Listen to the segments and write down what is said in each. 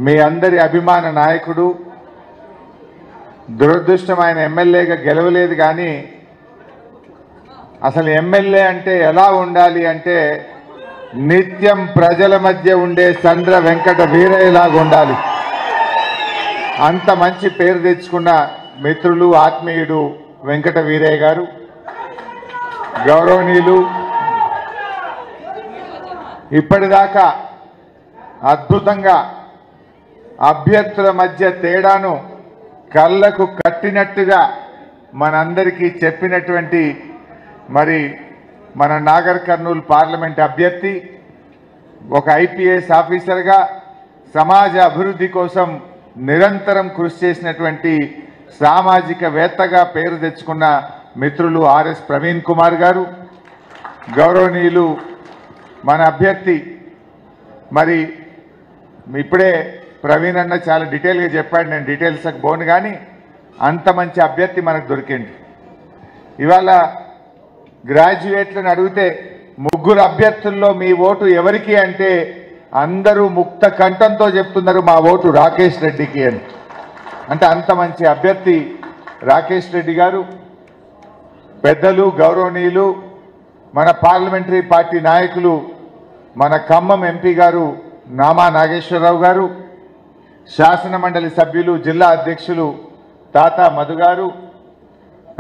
మీ అందరి అభిమాన నాయకుడు, దురదృష్టమైన ఎమ్మెల్యేగా గెలవలేదు కానీ అసలు ఎమ్మెల్యే అంటే ఎలా ఉండాలి అంటే నిత్యం ప్రజల మధ్య ఉండే సంద్ర వెంకట వీరయ్యలాగా ఉండాలి. అంత మంచి పేరు తెచ్చుకున్న మిత్రులు, ఆత్మీయుడు వెంకట వీరయ్య గారు, గౌరవనీయులు, ఇప్పటిదాకా అద్భుతంగా అభ్యర్థుల మధ్య తేడాను కళ్ళకు కట్టినట్టుగా మనందరికీ చెప్పినటువంటి మరి మన నాగర్ కర్నూలు పార్లమెంట్ అభ్యర్థి, ఒక ఐపీఎస్ ఆఫీసర్గా సమాజ అభివృద్ధి కోసం నిరంతరం కృషి చేసినటువంటి సామాజికవేత్తగా పేరు తెచ్చుకున్న మిత్రులు ఆర్ఎస్ ప్రవీణ్ కుమార్ గారు, గౌరవనీయులు మన అభ్యర్థి మరి ఇప్పుడే ప్రవీణ్ అన్న చాలా డీటెయిల్గా చెప్పాడు, నేను డీటెయిల్స్కి పోను కానీ అంత మంచి అభ్యర్థి మనకు దొరికింది. ఇవాళ గ్రాడ్యుయేట్లను అడిగితే ముగ్గురు అభ్యర్థుల్లో మీ ఓటు ఎవరికి అంటే అందరూ ముక్త కంఠంతో చెప్తున్నారు మా ఓటు రాకేష్ రెడ్డికి అని. అంటే అంత మంచి అభ్యర్థి రాకేష్ రెడ్డి గారు. పెద్దలు, గౌరవనీయులు, మన పార్లమెంటరీ పార్టీ నాయకులు, మన ఖమ్మం ఎంపీ గారు నామా నాగేశ్వరరావు గారు, శాసన మండలి సభ్యులు, జిల్లా అధ్యక్షులు తాతా మధు గారు,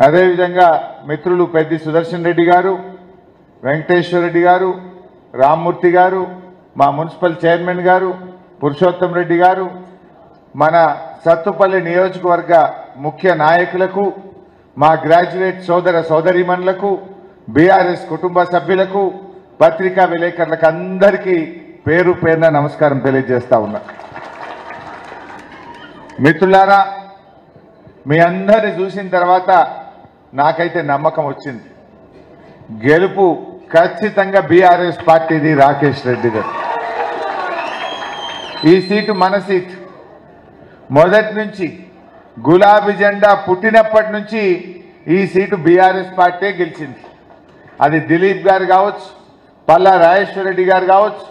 అదేవిధంగా మిత్రులు పెద్ది సుదర్శన్ రెడ్డి గారు, వెంకటేశ్వర రెడ్డి గారు, రామ్మూర్తి గారు, మా మున్సిపల్ చైర్మన్ గారు పురుషోత్తం రెడ్డి గారు, మన సత్తుపల్లి నియోజకవర్గ ముఖ్య నాయకులకు, మా గ్రాడ్యుయేట్ సోదర సోదరీమణులకు, బీఆర్ఎస్ కుటుంబ సభ్యులకు, పత్రికా విలేకరులకు అందరికీ పేరు పేరున నమస్కారం తెలియజేస్తా ఉన్నా. మిత్రులారా, మీ అందరిని చూసిన తర్వాత నాకైతే నమ్మకం వచ్చింది, గెలుపు ఖచ్చితంగా బీఆర్ఎస్ పార్టీది, రాకేష్ రెడ్డి గారు. ఈ సీటు మన సీటు. మొదటి నుంచి గులాబీ జెండా పుట్టినప్పటి నుంచి ఈ సీటు బీఆర్ఎస్ పార్టీ గెలిచింది. అది దిలీప్ గారు కావచ్చు, పల్లా రాజేశ్వర రెడ్డి గారు కావచ్చు,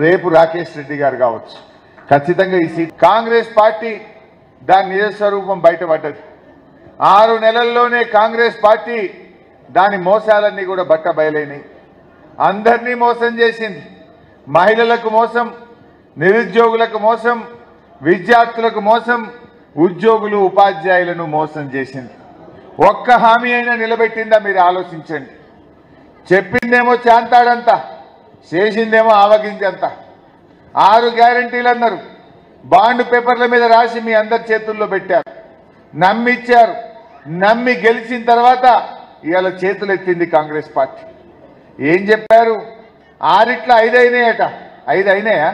రేపు రాకేష్ రెడ్డి గారు కావచ్చు. ఖచ్చితంగా ఈ సీట్ కాంగ్రెస్ పార్టీ దాని నిజ స్వరూపం బయటపడ్డది. 6 నెలల్లోనే కాంగ్రెస్ పార్టీ దాని మోసాలన్నీ కూడా బట్ట బయలైనాయి. అందరినీ మోసం చేసింది. మహిళలకు మోసం, నిరుద్యోగులకు మోసం, విద్యార్థులకు మోసం, ఉద్యోగులు ఉపాధ్యాయులను మోసం చేసింది. ఒక్క హామీ అయినా నిలబెట్టిందా మీరు ఆలోచించండి. చెప్పిందేమో చాంతాడంతా, చేసిందేమో ఆవగింజంత. 6 గ్యారంటీలు అన్నారు, బాండ్ పేపర్ల మీద రాసి మీ అందరి చేతుల్లో పెట్టారు, నమ్మిచ్చారు. నమ్మి గెలిచిన తర్వాత ఇవాళ చేతులు ఎత్తింది కాంగ్రెస్ పార్టీ. ఏం చెప్పారు? 6 అయినాయట. 5 అయినాయా?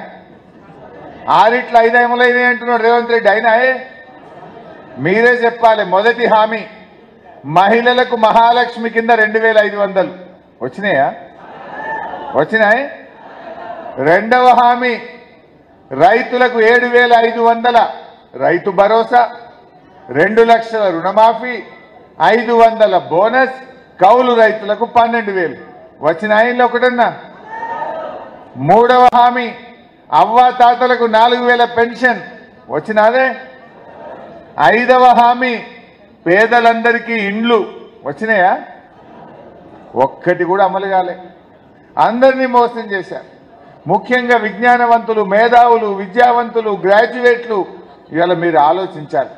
6 అమలైనాయి అంటున్నాడు రేవంత్ రెడ్డి. అయినాయే? మీరే చెప్పాలి. మొదటి హామీ మహిళలకు మహాలక్ష్మి కింద 2500 వచ్చినాయా? వచ్చినాయి. రెండవ హామీ రైతులకు 7500 రైతు భరోసా, 2 లక్షల రుణమాఫీ, 500 బోనస్, కౌలు రైతులకు 12000 వచ్చినాయి. ఒకటన్నా. మూడవ హామీ అవ్వా తాతలకు 4000 పెన్షన్ వచ్చినాదే. 5వ హామీ పేదలందరికీ ఇండ్లు వచ్చినాయా? ఒక్కటి కూడా అమలు కాలే. అందరినీ మోసం చేశారు. ముఖ్యంగా విజ్ఞానవంతులు, మేధావులు, విద్యావంతులు, గ్రాడ్యుయేట్లు ఇవాళ మీరు ఆలోచించాలి.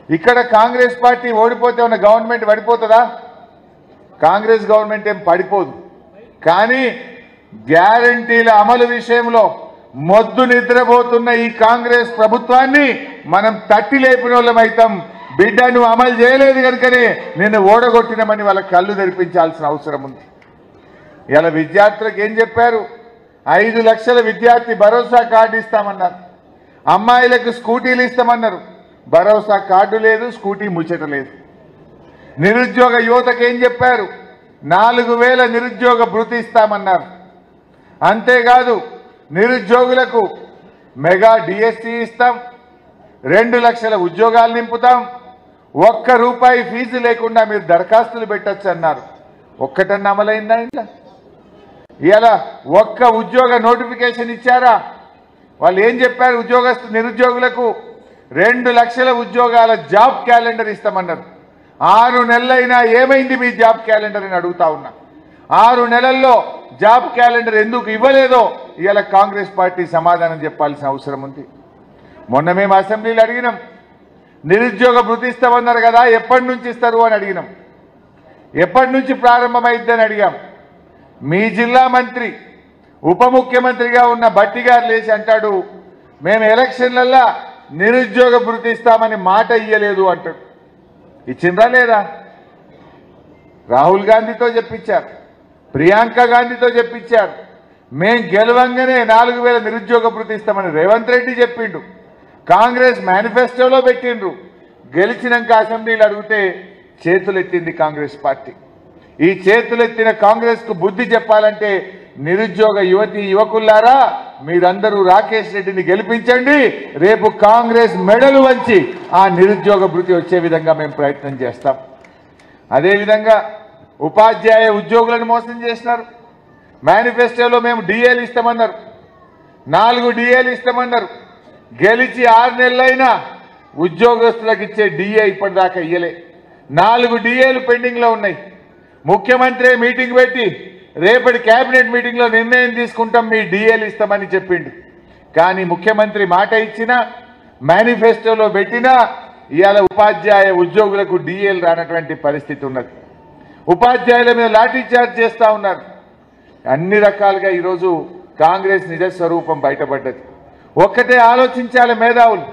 ఇక్కడ కాంగ్రెస్ పార్టీ ఓడిపోతే ఉన్న గవర్నమెంట్ పడిపోతుందా? కాంగ్రెస్ గవర్నమెంట్ ఏం పడిపోదు. కానీ గ్యారంటీల అమలు విషయంలో మొద్దు నిద్రపోతున్న ఈ కాంగ్రెస్ ప్రభుత్వాన్ని మనం తట్టి లేపిన వాళ్ళమైతాం. బిడ్డ నువ్వు అమలు చేయలేదు కనుకనే నిన్ను ఓడగొట్టినమని వాళ్ళ కళ్ళు తెరిపించాల్సిన అవసరం ఉంది. ఇలా విద్యార్థులకు ఏం చెప్పారు? 5 లక్షల విద్యార్థి భరోసా కార్డు ఇస్తామన్నారు. అమ్మాయిలకు స్కూటీలు ఇస్తామన్నారు. భరోసా కార్డు లేదు, స్కూటీ ముచ్చట లేదు. నిరుద్యోగ యువతకు ఏం చెప్పారు? 4000 నిరుద్యోగ భృతి ఇస్తామన్నారు. అంతేకాదు నిరుద్యోగులకు మెగా డిఎస్సి ఇస్తాం, 2 లక్షల ఉద్యోగాలు నింపుతాం, ₹1 ఫీజు లేకుండా మీరు దరఖాస్తులు పెట్టచ్చు అన్నారు. ఒక్కటన్నా అమలైందా? ఇలా ఒక్క ఉద్యోగ నోటిఫికేషన్ ఇచ్చారా? వాళ్ళు ఏం చెప్పారు? నిరుద్యోగులకు 2 లక్షల ఉద్యోగాల జాబ్ క్యాలెండర్ ఇస్తామన్నారు. 6 నెలలైనా ఏమైంది మీ జాబ్ క్యాలెండర్ అని అడుగుతా ఉన్నా. 6 నెలల్లో జాబ్ క్యాలెండర్ ఎందుకు ఇవ్వలేదో ఇవాళ కాంగ్రెస్ పార్టీ సమాధానం చెప్పాల్సిన అవసరం ఉంది. మొన్న మేము అసెంబ్లీలో అడిగినాం, నిరుద్యోగ భృతి ఇస్తామన్నారు కదా, ఎప్పటి నుంచి ఇస్తారు అని అడిగినాం. ఎప్పటి నుంచి ప్రారంభమైద్దని అడిగాం. మీ జిల్లా మంత్రి ఉప ముఖ్యమంత్రిగా ఉన్న భట్టి గారు లేచి అంటాడు, మేము ఎలక్షన్లల్లా నిరుద్యోగ భృతి ఇస్తామని మాట ఇయ్యలేదు అంటాడు. ఇచ్చిండ్రా లేదా? రాహుల్ గాంధీతో చెప్పించారు, ప్రియాంక గాంధీతో చెప్పించారు. మేం గెలవంగానే 4000 నిరుద్యోగ భృతి ఇస్తామని రేవంత్ రెడ్డి చెప్పిండు. కాంగ్రెస్ మేనిఫెస్టోలో పెట్టిండ్రు. గెలిచినాక అసెంబ్లీలో అడిగితే చేతులెత్తింది కాంగ్రెస్ పార్టీ. ఈ చేతులెత్తిన కాంగ్రెస్కు బుద్ధి చెప్పాలంటే నిరుద్యోగ యువకులారా, మీరందరూ రాకేష్ రెడ్డిని గెలిపించండి. రేపు కాంగ్రెస్ మెడలు వంచి ఆ నిరుద్యోగ భృతి వచ్చే విధంగా మేము ప్రయత్నం చేస్తాం. అదేవిధంగా ఉపాధ్యాయ ఉద్యోగులను మోసం చేసినారు. మేనిఫెస్టోలో మేము డిఏలు ఇస్తామన్నారు, 4 డిఏలు ఇస్తామన్నారు. గెలిచి 6 నెలలైనా ఉద్యోగస్తులకు ఇచ్చే డిఏ ఇప్పటిదాకా ఇయ్యలే. 4 డిఏలు పెండింగ్లో ఉన్నాయి. ముఖ్యమంత్రి మీటింగ్ పెట్టి రేపటి కేబినెట్ మీటింగ్లో నిర్ణయం తీసుకుంటాం, మీ డిఏలు ఇస్తామని చెప్పిండు. కానీ ముఖ్యమంత్రి మాట ఇచ్చినా మేనిఫెస్టోలో పెట్టినా ఇవాళ ఉపాధ్యాయ ఉద్యోగులకు డిఏలు రానటువంటి పరిస్థితి ఉన్నది. ఉపాధ్యాయుల మీద లాఠీ చార్జ్ చేస్తూ ఉన్నారు. అన్ని రకాలుగా ఈరోజు కాంగ్రెస్ నిజస్వరూపం బయటపడ్డది. ఒక్కటే ఆలోచించాలి మేధావులు,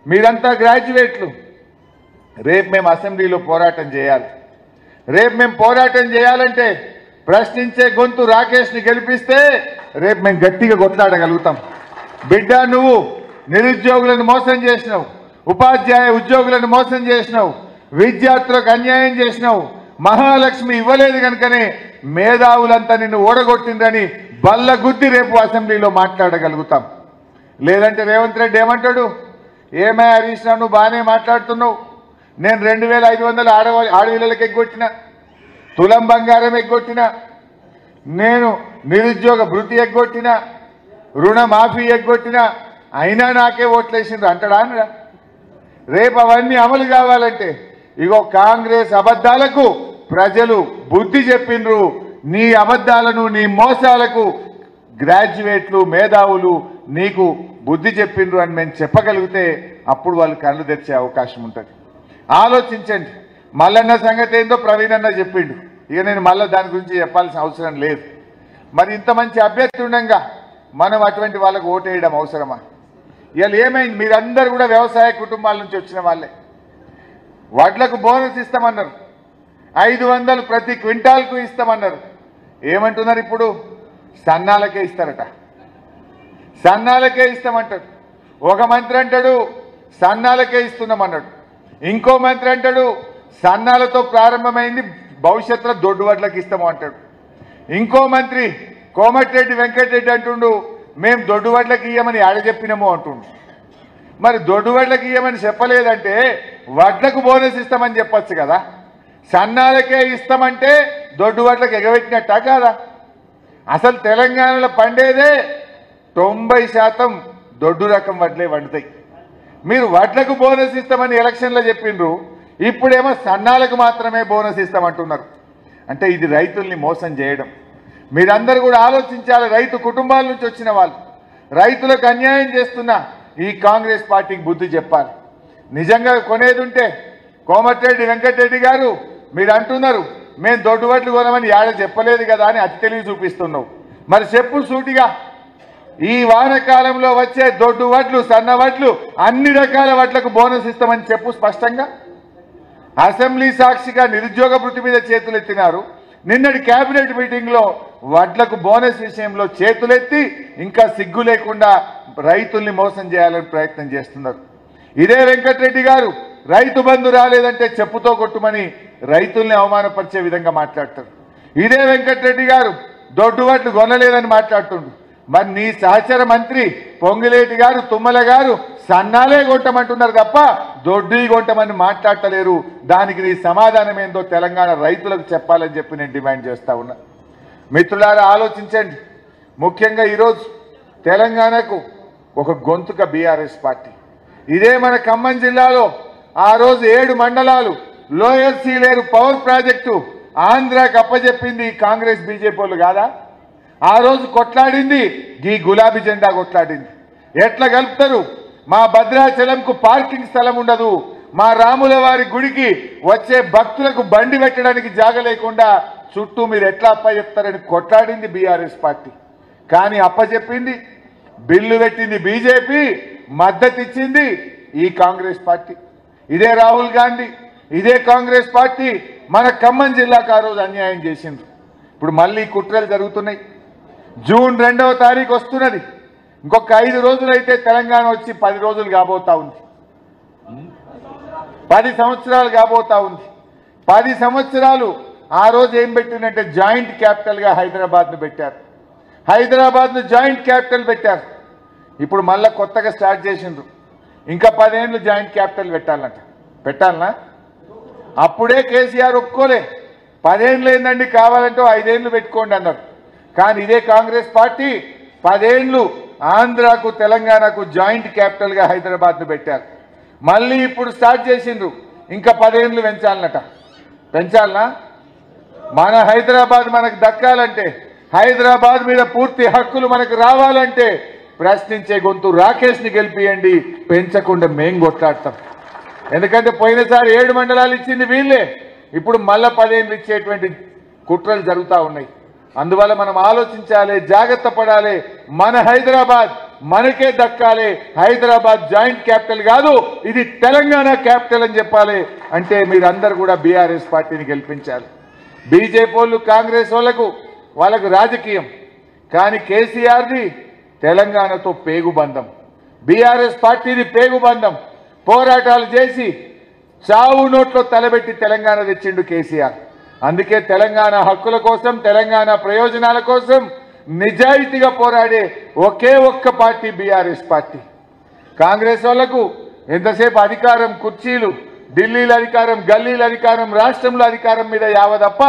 మీరంతా గ్రాడ్యుయేట్లు. రేపు మేము అసెంబ్లీలో పోరాటం చేయాలి. రేపు మేము పోరాటం చేయాలంటే ప్రశ్నించే గొంతు రాకేష్ని గెలిపిస్తే రేపు మేము గట్టిగా కొట్లాడగలుగుతాం. బిడ్డ, నువ్వు నిరుద్యోగులను మోసం చేసినావు, ఉపాధ్యాయ ఉద్యోగులను మోసం చేసినావు, విద్యార్థులకు అన్యాయం చేసినావు. మహాలక్ష్మి ఇవ్వలేదు కనుకనే మేధావులంతా నిన్ను ఓడగొట్టిందని బల్లగుద్ది రేపు అసెంబ్లీలో మాట్లాడగలుగుతాం. లేదంటే రేవంత్ రెడ్డి ఏమంటాడు? ఏమే హరీష్ రావు, నువ్వు బాగానే మాట్లాడుతున్నావు, నేను 2500 ఆడపిల్లలకు ఎగ్గొట్టిన, తులం బంగారం ఎగ్గొట్టిన, నేను నిరుద్యోగ భృతి ఎగ్గొట్టిన, రుణమాఫీ ఎగ్గొట్టిన, అయినా నాకే ఓట్లేసిండ్రు అంటాడా? అనడా? రేపు అవన్నీ అమలు కావాలంటే ఇగో కాంగ్రెస్ అబద్ధాలకు ప్రజలు బుద్ధి చెప్పిండ్రు. నీ అబద్ధాలను, నీ మోసాలకు గ్రాడ్యుయేట్లు, మేధావులు నీకు బుద్ధి చెప్పిండ్రు అని మేము చెప్పగలిగితే అప్పుడు వాళ్ళు కళ్ళు తెచ్చే అవకాశం ఉంటుంది. ఆలోచించండి. మల్లన్న సంగతి ఏందో ప్రవీణ్ అన్న చెప్పిండు, ఇక నేను మళ్ళీ దాని గురించి చెప్పాల్సిన అవసరం లేదు. మరి ఇంత మంచి అభ్యర్థి ఉండగా మనం అటువంటి వాళ్ళకు ఓటేయడం అవసరమా? ఇవాళ ఏమైంది? మీరందరూ కూడా వ్యవసాయ కుటుంబాల నుంచి వచ్చిన వాళ్ళే. వడ్లకు బోనస్ ఇస్తామన్నారు, 500 ప్రతి క్వింటాల్కు ఇస్తామన్నారు. ఏమంటున్నారు ఇప్పుడు? సన్నాలకే ఇస్తారట, సన్నాలకే ఇస్తామంటాడు. ఒక మంత్రి అంటాడు సన్నాలకే ఇస్తున్నామన్నాడు, ఇంకో మంత్రి అంటాడు సన్నాలతో ప్రారంభమైంది భవిష్యత్తులో దొడ్డు వడ్లకు ఇస్తాము అంటాడు. ఇంకో మంత్రి కోమటిరెడ్డి వెంకటరెడ్డి అంటుండు మేము దొడ్డు వడ్లకు ఇయ్యమని ఆడ చెప్పినాము అంటుండు. మరి దొడ్డు వడ్లకు ఇయ్యమని చెప్పలేదంటే వడ్లకు బోనస్ ఇస్తామని చెప్పచ్చు కదా. సన్నాలకే ఇస్తామంటే దొడ్డు వడ్లకు ఎగబెట్టినట్టా కాదా? అసలు తెలంగాణలో పండేదే 90% దొడ్డు రకం వడ్లే వండుతాయి. మీరు వడ్లకు బోనస్ ఇస్తామని ఎలక్షన్లో చెప్పిండ్రు, ఇప్పుడేమో సన్నాలకు మాత్రమే బోనస్ ఇస్తామంటున్నారు. అంటే ఇది రైతుల్ని మోసం చేయడం. మీరందరూ కూడా ఆలోచించాలి. రైతు కుటుంబాల నుంచి వచ్చిన వాళ్ళు, రైతులకు అన్యాయం చేస్తున్న ఈ కాంగ్రెస్ పార్టీకి బుద్ధి చెప్పాలి. నిజంగా కొనేది ఉంటే కోమటిరెడ్డి వెంకటరెడ్డి గారు మీరు అంటున్నారు మేము దొడ్డు వడ్లు కొనమని ఏడ చెప్పలేదు కదా అని అతి తెలివి చూపిస్తున్నావు. మరి చెప్పు సూటిగా, ఈ వానకాలంలో వచ్చే దొడ్డు వడ్లు, సన్న వడ్లు, అన్ని రకాల వడ్లకు బోనస్ ఇస్తామని చెప్పు స్పష్టంగా. అసెంబ్లీ సాక్షిగా నిరుద్యోగ భృతి మీద చేతులెత్తినారు. నిన్నటి కేబినెట్ మీటింగ్లో వడ్లకు బోనస్ విషయంలో చేతులెత్తి ఇంకా సిగ్గు లేకుండా రైతుల్ని మోసం చేయాలని ప్రయత్నం చేస్తున్నారు. ఇదే వెంకటరెడ్డి గారు రైతు బంధు రాలేదంటే చెప్పుతో కొట్టుమని రైతుల్ని అవమానపరిచే విధంగా మాట్లాడతారు. ఇదే వెంకటరెడ్డి గారు దొడ్డు వడ్లు కొనలేదని మాట్లాడుతుండు. మరి నీ సహచర మంత్రి పొంగిలేటి గారు, తుమ్మల గారు సన్నాలే కొంటమంటున్నారు తప్ప దొడ్డు కొంటమని మాట్లాడలేరు. దానికి నీ సమాధానం ఏందో తెలంగాణ రైతులకు చెప్పాలని చెప్పి నేను డిమాండ్ చేస్తా ఉన్నా. మిత్రులారా ఆలోచించండి. ముఖ్యంగా ఈరోజు తెలంగాణకు ఒక గొంతుక బీఆర్ఎస్ పార్టీ. ఇదే మన ఖమ్మం జిల్లాలో ఆ రోజు 7 మండలాలు లోయర్ సీలేరు పవర్ ప్రాజెక్టు ఆంధ్రాకి అప్పచెప్పింది కాంగ్రెస్ బీజేపీ వాళ్ళు కాదా? ఆ రోజు కొట్లాడింది ఈ గులాబీ జెండా కొట్లాడింది. ఎట్లా కలుపుతారు? మా భద్రాచలంకు పార్కింగ్ స్థలం ఉండదు, మా రాముల వారి గుడికి వచ్చే భక్తులకు బండి పెట్టడానికి జాగ లేకుండా చుట్టూ మీరు ఎట్లా అప్పచెప్తారని కొట్లాడింది బీఆర్ఎస్ పార్టీ. కానీ అప్పచెప్పింది, బిల్లు పెట్టింది బీజేపీ, మద్దతు ఇచ్చింది ఈ కాంగ్రెస్ పార్టీ. ఇదే రాహుల్ గాంధీ, ఇదే కాంగ్రెస్ పార్టీ మన ఖమ్మం జిల్లాకు ఆ రోజు అన్యాయం చేసింది. ఇప్పుడు మళ్ళీ కుట్రలు జరుగుతున్నాయి. జూన్ 2వ తారీఖు వస్తున్నది. ఇంకొక 5 రోజులైతే తెలంగాణ వచ్చి 10 రోజులు కాబోతా ఉంది. 10 సంవత్సరాలు కాబోతా ఉంది. 10 సంవత్సరాలు ఆ రోజు ఏం పెట్టిందంటే జాయింట్ క్యాపిటల్గా హైదరాబాద్ను పెట్టారు. హైదరాబాద్ను జాయింట్ క్యాపిటల్ పెట్టారు. ఇప్పుడు మళ్ళా కొత్తగా స్టార్ట్ చేసిండ్రు. ఇంకా 10 ఏళ్ళు జాయింట్ క్యాపిటల్ పెట్టాలనా? అప్పుడే కేసీఆర్ ఒప్పుకోలే. 10 ఏళ్ళు ఏందండి, కావాలంటే 5 ఏళ్ళు పెట్టుకోండి అన్నారు. కానీ ఇదే కాంగ్రెస్ పార్టీ 10 ఏళ్ళు ఆంధ్రాకు తెలంగాణకు జాయింట్ క్యాపిటల్గా హైదరాబాద్ను పెట్టారు. మళ్ళీ ఇప్పుడు స్టార్ట్ చేసిండ్రు, ఇంకా 10 ఏళ్ళు పెంచాలనా? మన హైదరాబాద్ మనకు దక్కాలంటే, హైదరాబాద్ మీద పూర్తి హక్కులు మనకు రావాలంటే ప్రశ్నించే గొంతు రాకేష్ని గెలిపియండి, పెంచకుండా మేం కొట్లాడతాం. ఎందుకంటే పోయినసారి 7 మండలాలు ఇచ్చింది వీళ్ళే, ఇప్పుడు మళ్ళా 10 ఏళ్ళు ఇచ్చేటువంటి కుట్రలు జరుగుతూ ఉన్నాయి. అందువల్ల మనం ఆలోచించాలి, జాగ్రత్త పడాలి. మన హైదరాబాద్ మనకే దక్కాలి. హైదరాబాద్ జాయింట్ క్యాపిటల్ కాదు, ఇది తెలంగాణ క్యాపిటల్ అని చెప్పాలి. అంటే మీరందరూ కూడా బీఆర్ఎస్ పార్టీని గెలిపించాలి. బీజేపీ వాళ్ళు కాంగ్రెస్ వాళ్ళకు రాజకీయం, కానీ కేసీఆర్ది తెలంగాణతో పేగుబంధం, బీఆర్ఎస్ పార్టీది పేగుబంధం. పోరాటాలు చేసి చావు నోట్లో తలబెట్టి తెలంగాణ తెచ్చిండు కేసీఆర్. అందుకే తెలంగాణ హక్కుల కోసం, తెలంగాణ ప్రయోజనాల కోసం నిజాయితీగా పోరాడే ఒకే ఒక్క పార్టీ బీఆర్ఎస్ పార్టీ. కాంగ్రెస్ వాళ్లకు ఎంతసేపు అధికారం, కుర్చీలు, ఢిల్లీలో అధికారం, గల్లీల అధికారం, రాష్ట్రంలో అధికారం మీద యావదప్ప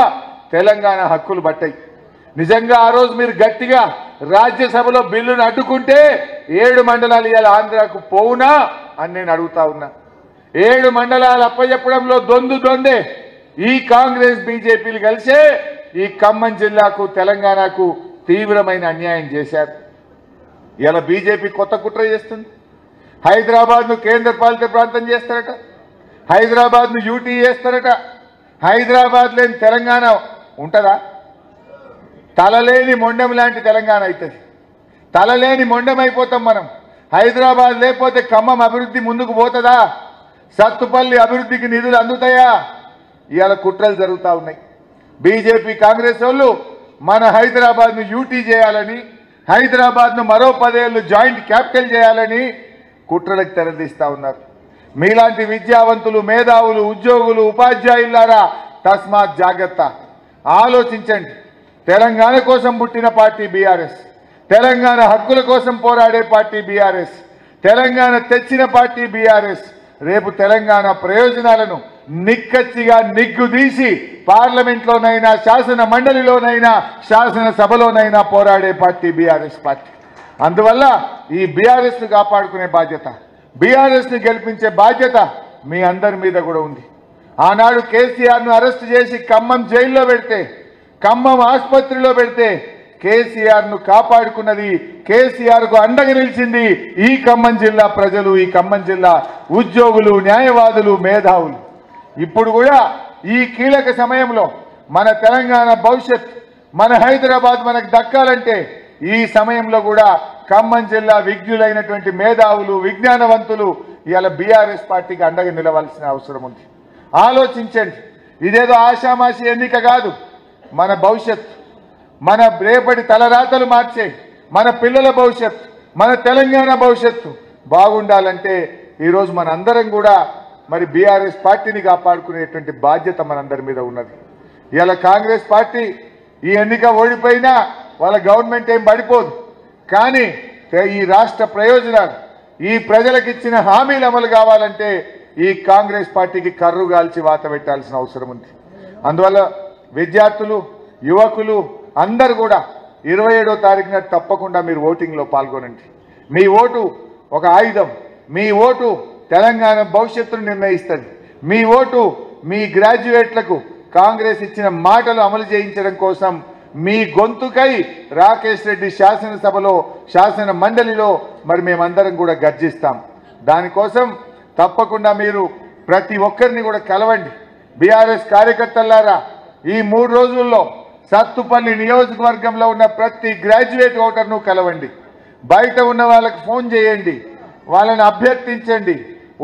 తెలంగాణ హక్కులు పట్టాయి. నిజంగా ఆ రోజు మీరు గట్టిగా రాజ్యసభలో బిల్లును అడ్డుకుంటే 7 మండలాలు ఇవాళ ఆంధ్రాకు పోవునా అని నేను అడుగుతా ఉన్నా. 7 మండలాలు అప్పచెప్పడంలో దొందే. ఈ కాంగ్రెస్ బీజేపీలు కలిసే ఈ ఖమ్మం జిల్లాకు, తెలంగాణకు తీవ్రమైన అన్యాయం చేశారు. ఇలా బీజేపీ కొత్త కుట్ర చేస్తుంది. హైదరాబాద్ను కేంద్ర పాలిత ప్రాంతం చేస్తారట, హైదరాబాద్ను యూటీ చేస్తారట. హైదరాబాద్ లేని తెలంగాణ ఉంటుందా? తలలేని మొండం లాంటి తెలంగాణ అవుతుంది. తలలేని మొండం అయిపోతాం మనం. హైదరాబాద్ లేకపోతే ఖమ్మం అభివృద్ధి ముందుకు పోతుందా? సత్తుపల్లి అభివృద్ధికి నిధులు అందుతాయా? ఇవాళ కుట్రలు జరుగుతూ ఉన్నాయి. బీజేపీ కాంగ్రెస్ వాళ్ళు మన హైదరాబాద్ను యూటీ చేయాలని, హైదరాబాద్ను మరో 10 ఏళ్ళు జాయింట్ క్యాపిటల్ చేయాలని కుట్రలకు తెరదీస్తా ఉన్నారు. మీలాంటి విద్యావంతులు, మేధావులు, ఉద్యోగులు, ఉపాధ్యాయులారా తస్మాత్ జాగ్రత్త. ఆలోచించండి. తెలంగాణ కోసం పుట్టిన పార్టీ బీఆర్ఎస్, తెలంగాణ హక్కుల కోసం పోరాడే పార్టీ బీఆర్ఎస్, తెలంగాణ తెచ్చిన పార్టీ బీఆర్ఎస్. రేపు తెలంగాణ ప్రయోజనాలను నిక్కచ్చిగా నిగ్గుదీసి పార్లమెంట్లోనైనా, శాసన మండలిలోనైనా, శాసనసభలోనైనా పోరాడే పార్టీ బీఆర్ఎస్ పార్టీ. అందువల్ల ఈ బీఆర్ఎస్ను కాపాడుకునే బాధ్యత, బీఆర్ఎస్ని గెలిపించే బాధ్యత మీ అందరి మీద కూడా ఉంది. ఆనాడు కేసీఆర్ను అరెస్ట్ చేసి ఖమ్మం జైల్లో పెడితే, ఖమ్మం ఆసుపత్రిలో పెడితే కేసీఆర్ను కాపాడుకున్నది, కేసీఆర్కు అండగా నిలిచింది ఈ ఖమ్మం జిల్లా ప్రజలు, ఈ ఖమ్మం జిల్లా ఉద్యోగులు, న్యాయవాదులు, మేధావులు. ఇప్పుడు కూడా ఈ కీలక సమయంలో మన తెలంగాణ భవిష్యత్, మన హైదరాబాద్ మనకు దక్కాలంటే ఈ సమయంలో కూడా ఖమ్మం జిల్లా విజ్ఞులైనటువంటి మేధావులు, విజ్ఞానవంతులు ఇవాళ బీఆర్ఎస్ పార్టీకి అండగా నిలవాల్సిన అవసరం ఉంది. ఆలోచించండి. ఇదేదో ఆషామాషి ఎన్నిక కాదు. మన భవిష్యత్, మన రేపటి తలరాతలు మార్చే మన పిల్లల భవిష్యత్, మన తెలంగాణ భవిష్యత్తు బాగుండాలంటే ఈరోజు మనందరం కూడా మరి బీఆర్ఎస్ పార్టీని కాపాడుకునేటువంటి బాధ్యత మనందరి మీద ఉన్నది. ఇవాళ కాంగ్రెస్ పార్టీ ఈ ఎన్నిక ఓడిపోయినా వాళ్ళ గవర్నమెంట్ ఏం పడిపోదు. కానీ ఈ రాష్ట్ర ప్రయోజనాలు, ఈ ప్రజలకు ఇచ్చిన హామీలు అమలు కావాలంటే ఈ కాంగ్రెస్ పార్టీకి కర్రు గాల్చి వాత పెట్టాల్సిన అవసరం ఉంది. అందువల్ల విద్యార్థులు, యువకులు అందరూ కూడా 27వ తారీఖున తప్పకుండా మీరు ఓటింగ్లో పాల్గొనండి. మీ ఓటు ఒక ఆయుధం. మీ ఓటు తెలంగాణ భవిష్యత్తును నిర్ణయిస్తుంది. మీ ఓటు మీ గ్రాడ్యుయేట్లకు కాంగ్రెస్ ఇచ్చిన మాటలు అమలు చేయించడం కోసం మీ గొంతుకై రాకేష్ రెడ్డి శాసనసభలో శాసన మండలిలో మరి మేమందరం కూడా గర్జిస్తాం. దానికోసం తప్పకుండా మీరు ప్రతి ఒక్కరిని కూడా కలవండి. బీఆర్ఎస్ కార్యకర్తలారా ఈ 3 రోజుల్లో సత్తుపల్లి నియోజకవర్గంలో ఉన్న ప్రతి గ్రాడ్యుయేట్ ఓటర్ను కలవండి. బయట ఉన్న వాళ్ళకి ఫోన్ చేయండి, వాళ్ళని అభ్యర్థించండి,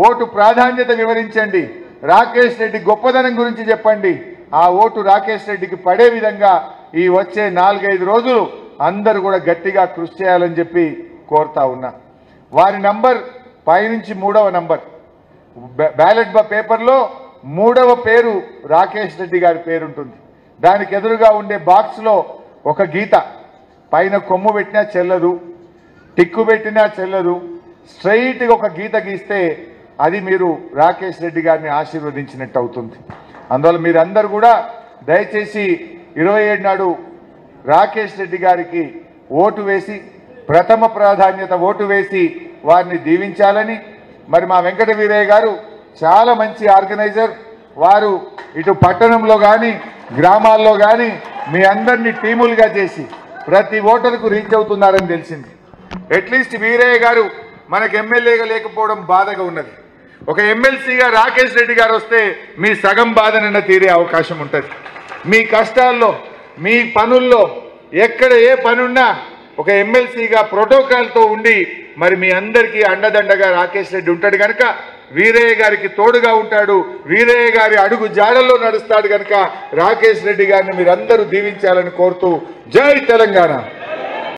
ఓటు ప్రాధాన్యత వివరించండి, రాకేష్ రెడ్డి గొప్పదనం గురించి చెప్పండి. ఆ ఓటు రాకేష్ రెడ్డికి పడే విధంగా ఈ వచ్చే 4-5 రోజులు అందరూ కూడా గట్టిగా కృషి చేయాలని చెప్పి కోరుతా ఉన్నా. వారి నంబర్ పైనుంచి 3వ నంబర్ బ్యాలెట్ పేపర్లో 3వ పేరు రాకేష్ రెడ్డి గారి పేరు ఉంటుంది. దానికి ఎదురుగా ఉండే బాక్స్లో ఒక గీత, పైన కొమ్ము పెట్టినా చెల్లదు, టిక్కు పెట్టినా చెల్లదు, స్ట్రైట్గా ఒక గీత గీస్తే అది మీరు రాకేష్ రెడ్డి గారిని ఆశీర్వదించినట్టు అవుతుంది. అందువల్ల మీరందరూ కూడా దయచేసి 27 నాడు రాకేష్ రెడ్డి గారికి ఓటు వేసి ప్రథమ ప్రాధాన్యత ఓటు వేసి వారిని దీవించాలని. మరి మా వెంకట వీరయ్య గారు చాలా మంచి ఆర్గనైజర్. వారు ఇటు పట్టణంలో కానీ గ్రామాల్లో కానీ మీ అందరినీ టీములుగా చేసి ప్రతి ఓటరుకు రీచ్ అవుతున్నారని తెలిసింది. అట్లీస్ట్ వీరయ్య గారు మనకు ఎమ్మెల్యేగా లేకపోవడం బాధగా ఉన్నది. ఒక ఎమ్మెల్సీగా రాకేష్ రెడ్డి గారు వస్తే మీ సగం బాధనన్న తీరే అవకాశం ఉంటుంది. మీ కష్టాల్లో మీ పనుల్లో ఎక్కడ ఏ పనున్నా ఒక ఎమ్మెల్సీగా ప్రోటోకాల్తో ఉండి మరి మీ అందరికీ అండదండగా రాకేష్ రెడ్డి ఉంటాడు కనుక వీరయ్య గారికి తోడుగా ఉంటాడు. వీరయ్య గారి అడుగు జాడల్లో నడుస్తాడు కనుక రాకేష్ రెడ్డి గారిని మీరందరూ దీవించాలని కోరుతూ జై తెలంగాణ.